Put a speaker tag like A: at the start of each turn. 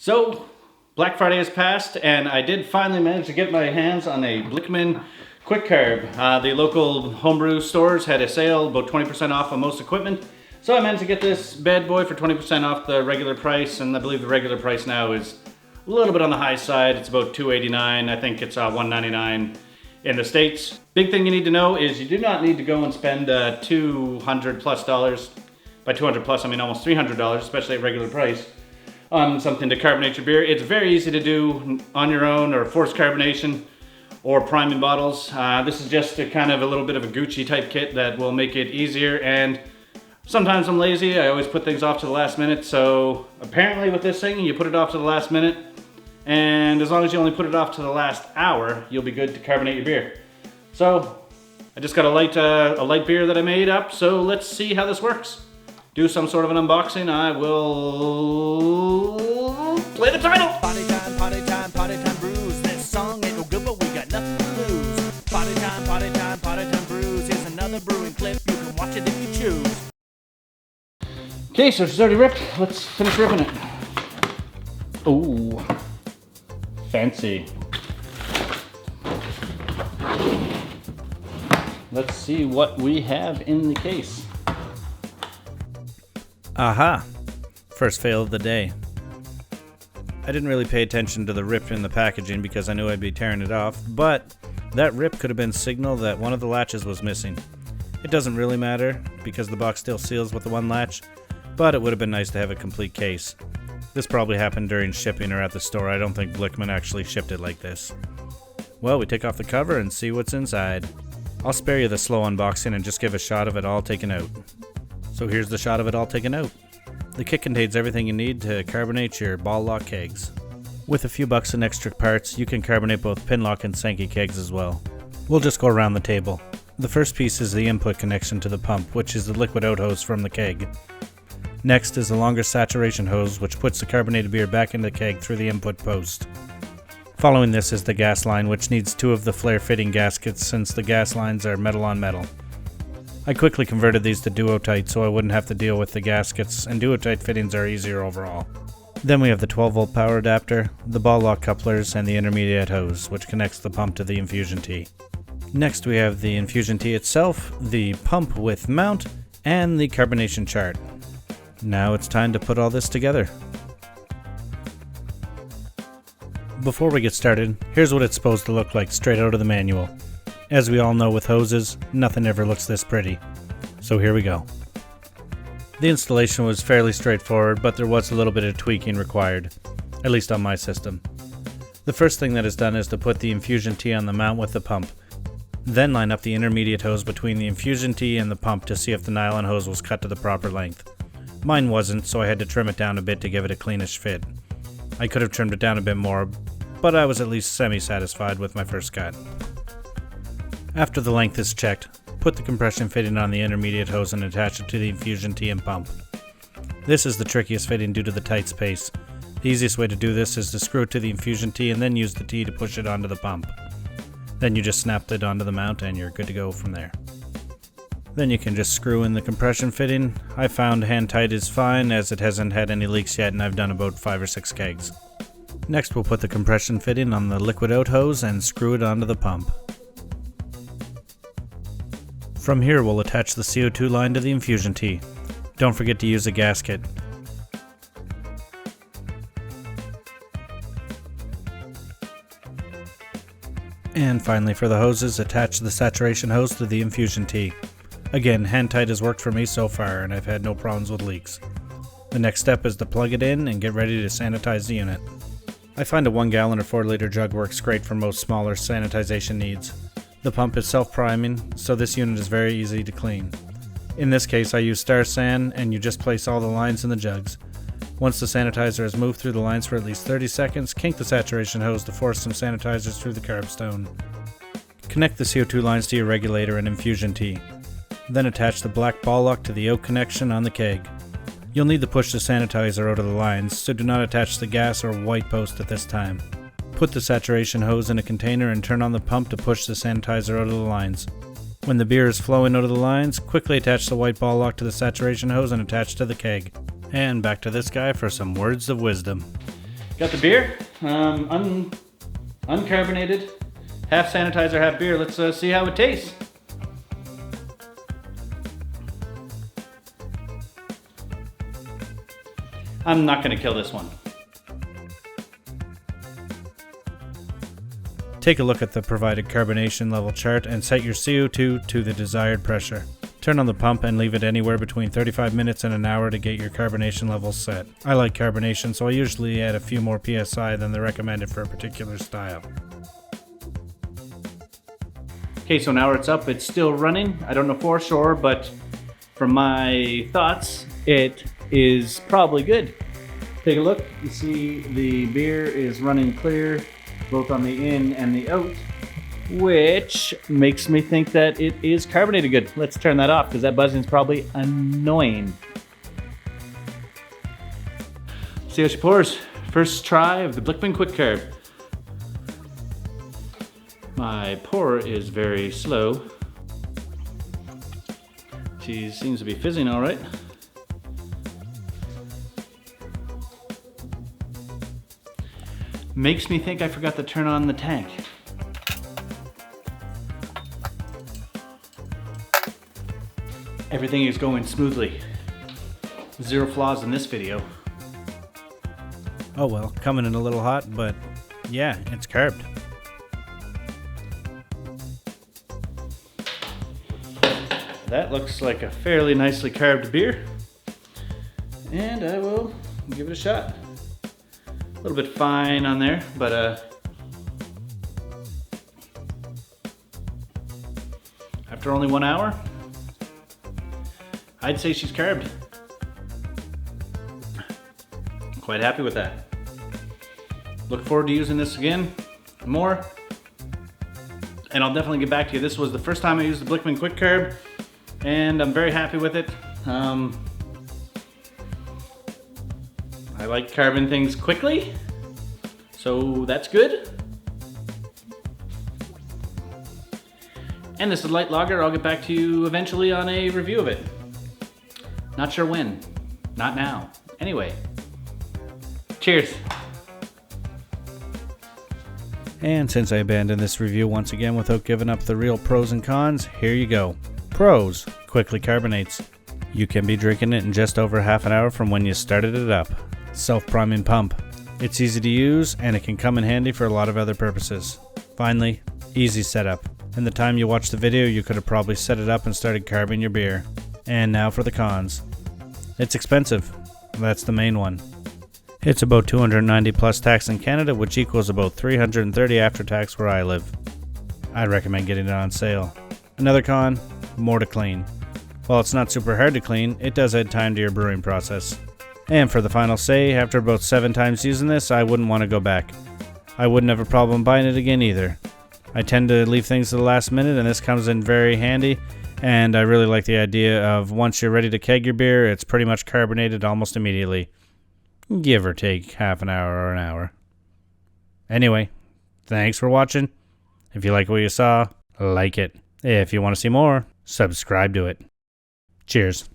A: So, Black Friday has passed, and I did finally manage to get my hands on a Blichmann QuickCarb. The local homebrew stores had a sale, about 20% off on most equipment. So I managed to get this bad boy for 20% off the regular price, and I believe the regular price now is a little bit on the high side. It's about $289. I think it's $199 in the States. Big thing you need to know is you do not need to go and spend $200 plus. By 200 plus, I mean almost $300, especially at regular price, on something to carbonate your beer. It's very easy to do on your own, or forced carbonation, or priming bottles. This is just a kind of a little bit of a Gucci type kit that will make it easier, and sometimes I'm lazy. I always put things off to the last minute, so apparently with this thing, you put it off to the last minute, and as long as you only put it off to the last hour, you'll be good to carbonate your beer. So, I just got a light beer that I made up, so let's see how this works. Do some sort of an unboxing. I will play the title.
B: Party time brews. This song ain't no good, but we got nothing to lose. Party time brews. Here's another brewing clip. You can watch it if you choose.
A: Okay, so she's already ripped. Let's finish ripping it. Ooh, fancy. Let's see what we have in the case.
C: Aha! First fail of the day. I didn't really pay attention to the rip in the packaging because I knew I'd be tearing it off, but that rip could have been signal that one of the latches was missing. It doesn't really matter because the box still seals with the one latch, but it would have been nice to have a complete case. This probably happened during shipping or at the store. I don't think Blichmann actually shipped it like this. Well, we take off the cover and see what's inside. I'll spare you the slow unboxing and just give a shot of it all taken out. So here's the shot of it all taken out. The kit contains everything you need to carbonate your ball lock kegs. With a few bucks in extra parts, you can carbonate both pin lock and Sankey kegs as well. We'll just go around the table. The first piece is the input connection to the pump, which is the liquid out hose from the keg. Next is the longer saturation hose, which puts the carbonated beer back into the keg through the input post. Following this is the gas line, which needs two of the flare fitting gaskets since the gas lines are metal on metal. I quickly converted these to Duo-Tight so I wouldn't have to deal with the gaskets, and Duo-Tight fittings are easier overall. Then we have the 12-volt power adapter, the ball lock couplers, and the intermediate hose, which connects the pump to the infusion tee. Next we have the infusion tee itself, the pump with mount, and the carbonation chart. Now it's time to put all this together. Before we get started, here's what it's supposed to look like straight out of the manual. As we all know with hoses, nothing ever looks this pretty. So here we go. The installation was fairly straightforward, but there was a little bit of tweaking required, at least on my system. The first thing that is done is to put the infusion tee on the mount with the pump. Then line up the intermediate hose between the infusion tee and the pump to see if the nylon hose was cut to the proper length. Mine wasn't, so I had to trim it down a bit to give it a cleanish fit. I could have trimmed it down a bit more, but I was at least semi-satisfied with my first cut. After the length is checked, put the compression fitting on the intermediate hose and attach it to the infusion tee and pump. This is the trickiest fitting due to the tight space. The easiest way to do this is to screw it to the infusion tee and then use the tee to push it onto the pump. Then you just snap it onto the mount and you're good to go from there. Then you can just screw in the compression fitting. I found hand tight is fine as it hasn't had any leaks yet and I've done about 5 or 6 kegs. Next we'll put the compression fitting on the liquid out hose and screw it onto the pump. From here we'll attach the CO2 line to the infusion tee. Don't forget to use a gasket. And finally for the hoses, attach the saturation hose to the infusion tee. Again, hand tight has worked for me so far and I've had no problems with leaks. The next step is to plug it in and get ready to sanitize the unit. I find a 1 gallon or 4 liter jug works great for most smaller sanitization needs. The pump is self-priming, so this unit is very easy to clean. In this case I use Star San, and you just place all the lines in the jugs. Once the sanitizer has moved through the lines for at least 30 seconds, kink the saturation hose to force some sanitizers through the curbstone. Connect the CO2 lines to your regulator and infusion tee. Then attach the black ball lock to the out connection on the keg. You'll need to push the sanitizer out of the lines, so do not attach the gas or white post at this time. Put the saturation hose in a container and turn on the pump to push the sanitizer out of the lines. When the beer is flowing out of the lines, quickly attach the white ball lock to the saturation hose and attach to the keg. And back to this guy for some words of wisdom.
A: Got the beer, uncarbonated, half sanitizer, half beer. Let's see how it tastes. I'm not gonna kill this one.
C: Take a look at the provided carbonation level chart and set your CO2 to the desired pressure. Turn on the pump and leave it anywhere between 35 minutes and an hour to get your carbonation levels set. I like carbonation, so I usually add a few more PSI than the recommended for a particular style.
A: Okay, so now it's up, it's still running. I don't know for sure, but from my thoughts, it is probably good. Take a look, you see the beer is running clear, both on the in and the out, which makes me think that it is carbonated good. Let's turn that off, because that buzzing's probably annoying. See how she pours. First try of the Blichmann QuickCarb. My pour is very slow. She seems to be fizzing all right. Makes me think I forgot to turn on the tank. Everything is going smoothly. Zero flaws in this video.
C: Oh well, coming in a little hot, but yeah, it's carbed.
A: That looks like a fairly nicely carved beer. And I will give it a shot. A little bit fine on there, but after only 1 hour, I'd say she's carved. Quite happy with that. Look forward to using this again, more, and I'll definitely get back to you. This was the first time I used the Blichmann QuickCarb, and I'm very happy with it. I like carving things quickly, so that's good. And this is light lager. I'll get back to you eventually on a review of it. Not sure when, not now. Anyway, cheers.
C: And since I abandoned this review once again without giving up the real pros and cons, here you go. Pros: quickly carbonates. You can be drinking it in just over half an hour from when you started it up. Self-priming pump. It's easy to use and it can come in handy for a lot of other purposes. Finally, easy setup. In the time you watched the video, you could have probably set it up and started carbing your beer. And now for the cons. It's expensive. That's the main one. It's about 290 plus tax in Canada, which equals about 330 after tax where I live. I'd recommend getting it on sale. Another con: more to clean. While it's not super hard to clean, it does add time to your brewing process. And for the final say, after about 7 times using this, I wouldn't want to go back. I wouldn't have a problem buying it again either. I tend to leave things to the last minute, and this comes in very handy, and I really like the idea of once you're ready to keg your beer, it's pretty much carbonated almost immediately. Give or take half an hour or an hour. Anyway, thanks for watching. If you like what you saw, like it. If you want to see more, subscribe to it. Cheers.